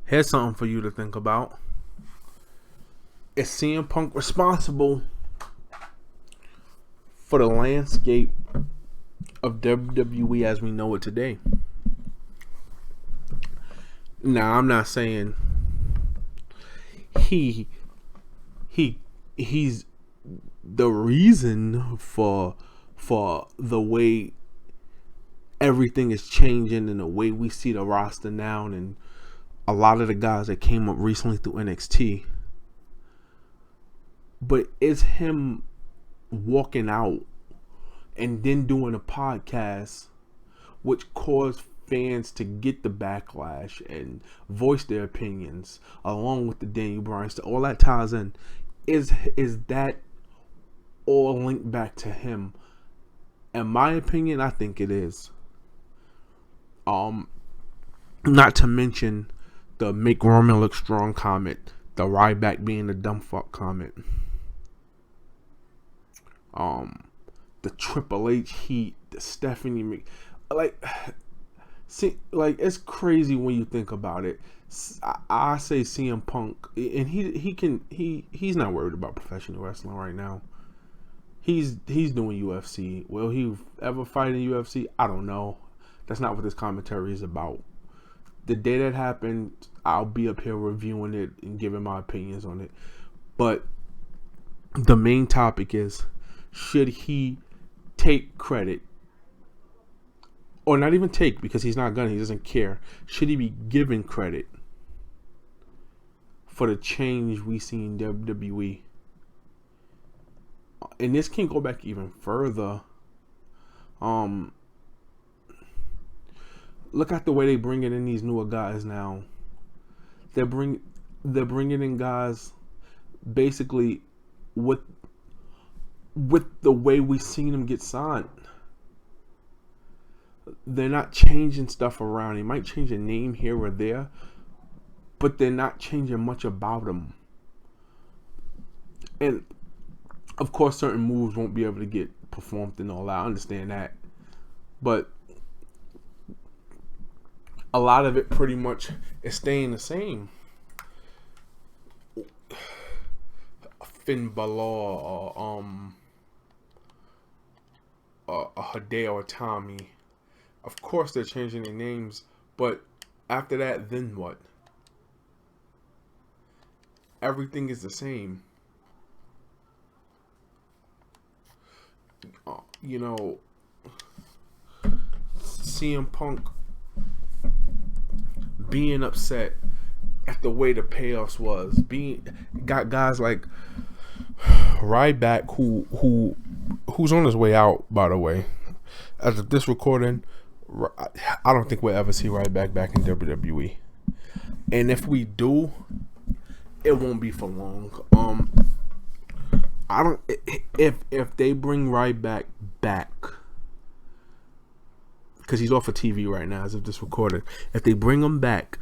Here's something for you to think about. Is CM Punk responsible for the landscape of WWE as we know it today? Now, I'm not saying he's the reason for the way everything is changing and the way we see the roster now and a lot of the guys that came up recently through NXT. But is him walking out and then doing a podcast which caused fans to get the backlash and voice their opinions along with the Daniel Bryan stuff, all that ties in. Is that all linked back to him? In my opinion, I think it is. Not to mention the make Roman look strong comment, the Ryback being a dumb fuck comment, the Triple H heat, the Stephanie see, it's crazy when you think about it. I say CM Punk, and he's not worried about professional wrestling right now. He's doing UFC. Will he ever fight in UFC? I don't know. That's not what this commentary is about. The day that happened, I'll be up here reviewing it and giving my opinions on it. But the main topic is, should he take credit? Or not even take, because he's not gonna, he doesn't care. Should he be given credit for the change we see in WWE? And this can go back even further. Look at the way they bring in these newer guys now. They're bringing in guys basically with the way we seen them get signed. They're not changing stuff around. They might change a name here or there, but they're not changing much about them. And of course, certain moves won't be able to get performed and all that. I understand that, but a lot of it pretty much is staying the same. Finn Balor or Hideo Itami. Of course they're changing their names, but after that, then what? Everything is the same. CM Punk being upset at the way the payoffs was. Got guys like Ryback who's on his way out, by the way. As of this recording, I don't think we'll ever see Ryback back in WWE. And if we do, it won't be for long. I don't if they bring Ryback back, because he's off of TV right now as of this recording. If they bring him back,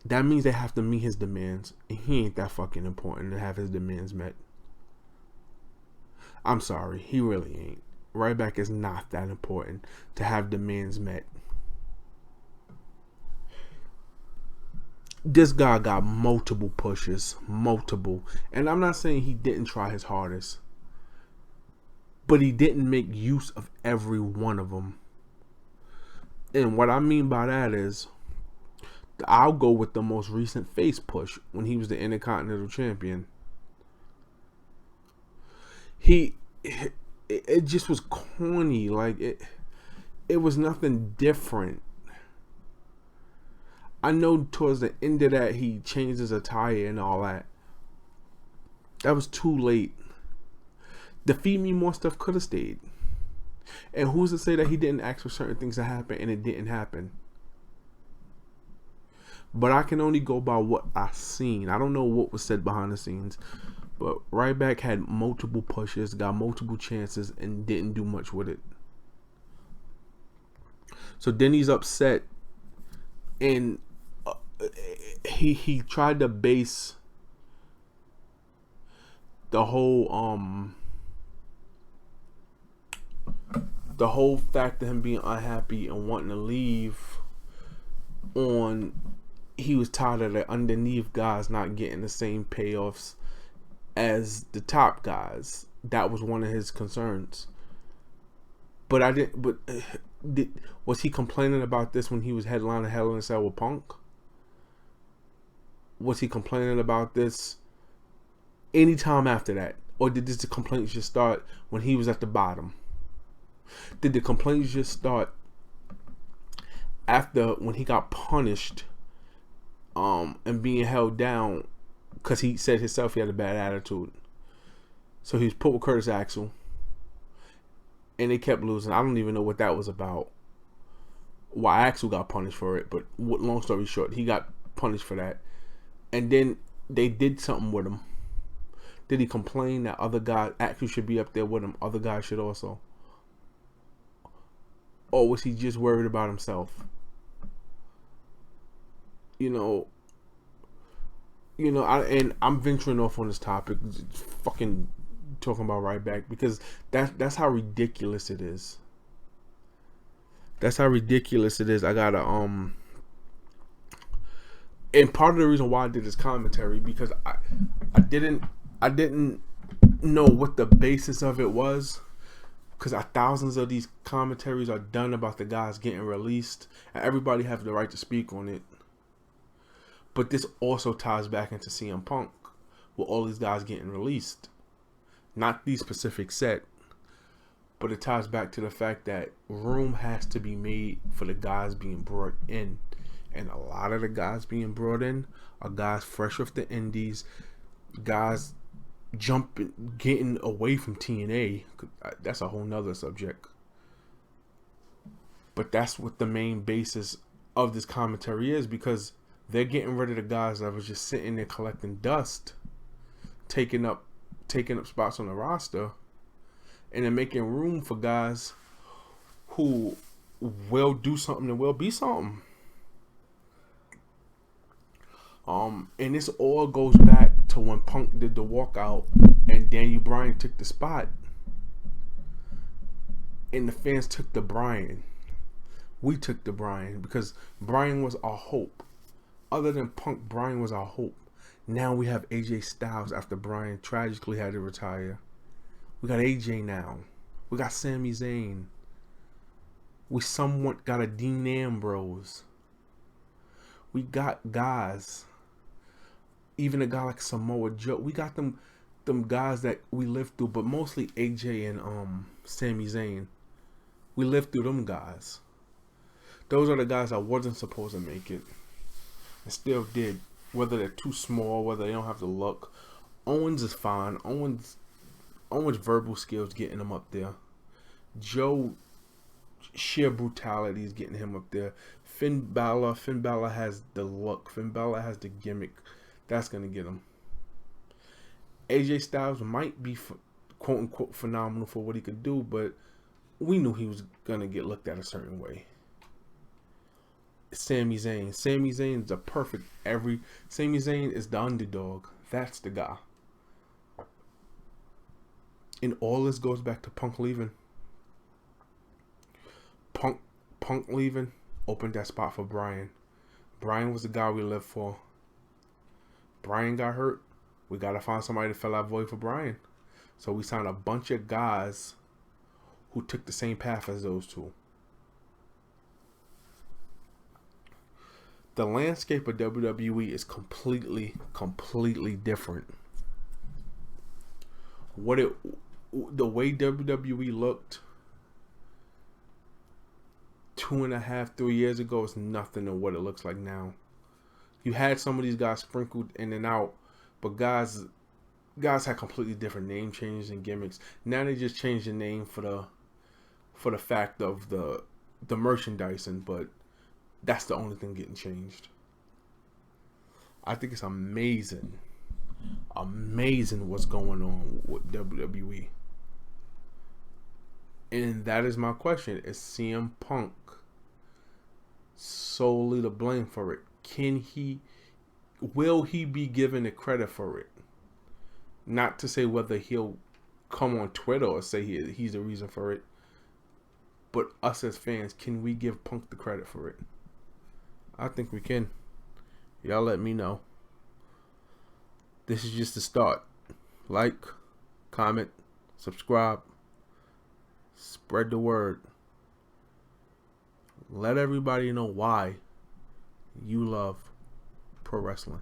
that means they have to meet his demands, and he ain't that fucking important to have his demands met. I'm sorry, he really ain't. Ryback is not that important to have demands met. This guy got multiple pushes, and I'm not saying he didn't try his hardest, but he didn't make use of every one of them. And what I mean by that is, I'll go with the most recent face push when he was the Intercontinental Champion. It just was corny. Like it was nothing different. I know towards the end of that he changed his attire and all that. That was too late. The Feed Me More stuff could have stayed. And who's to say that he didn't ask for certain things to happen and it didn't happen? But I can only go by what I seen. I don't know what was said behind the scenes. But Ryback had multiple pushes, got multiple chances, and didn't do much with it. So then he's upset, and he tried to base the whole fact of him being unhappy and wanting to leave on he was tired of the underneath guys not getting the same payoffs as the top guys. That was one of his concerns. But I didn't. But was he complaining about this when he was headlining Hell in a Cell with Punk? Was he complaining about this anytime after that, or did this the complaints just start when he was at the bottom? Did the complaints just start after when he got punished, and being held down because he said himself he had a bad attitude? So he was put with Curtis Axel, and they kept losing. I don't even know what that was about. Why Axel got punished for it, but long story short, he got punished for that. And then they did something with him. Did he complain that other guys actually should be up there with him? Other guys should also. Or was he just worried about himself? I'm venturing off on this topic, fucking talking about right back, because that's how ridiculous it is. That's how ridiculous it is. I gotta and part of the reason why I did this commentary, because I didn't know what the basis of it was, because thousands of these commentaries are done about the guys getting released, and everybody has the right to speak on it. But this also ties back into CM Punk, with all these guys getting released. Not these specific set, but it ties back to the fact that room has to be made for the guys being brought in. And a lot of the guys being brought in are guys fresh off the indies, guys jumping, getting away from TNA. That's a whole nother subject. But that's what the main basis of this commentary is, because they're getting rid of the guys that was just sitting there collecting dust, taking up spots on the roster, and then making room for guys who will do something and will be something. And this all goes back to when Punk did the walkout and Daniel Bryan took the spot, and the fans took the Bryan. We took the Bryan because Bryan was our hope. Other than Punk, Bryan was our hope. Now we have AJ Styles after Bryan tragically had to retire. We got AJ now. We got Sami Zayn. We somewhat got a Dean Ambrose. We got guys. Even a guy like Samoa Joe. We got them guys that we lived through, but mostly AJ and Sami Zayn. We lived through them guys. Those are the guys that wasn't supposed to make it and still did. Whether they're too small, whether they don't have the look. Owens is fine. Owens' verbal skills getting him up there. Joe, sheer brutality is getting him up there. Finn Balor has the look. Finn Balor has the gimmick. That's going to get him. AJ Styles might be quote unquote phenomenal for what he could do, but we knew he was going to get looked at a certain way. Sami Zayn. Sami Zayn is a perfect Sami Zayn is the underdog. That's the guy. And all this goes back to Punk leaving. Punk leaving opened that spot for Bryan. Bryan was the guy we lived for. Bryan got hurt. We got to find somebody to fill that void for Bryan. So we signed a bunch of guys who took the same path as those two. The landscape of WWE is completely different. The way WWE looked 2.5, 3 years ago is nothing to what it looks like now. You had some of these guys sprinkled in and out, but guys had completely different name changes and gimmicks. Now they just changed the name for the fact of the merchandising, but that's the only thing getting changed. I think it's amazing what's going on with WWE. And that is my question. Is CM Punk solely to blame for it? Will he be given the credit for it? Not to say whether he'll come on Twitter or say he's the reason for it, but us as fans, can we give Punk the credit for it? I think we can. Y'all let me know. This is just the start. Like, comment, subscribe, spread the word. Let everybody know why you love pro wrestling.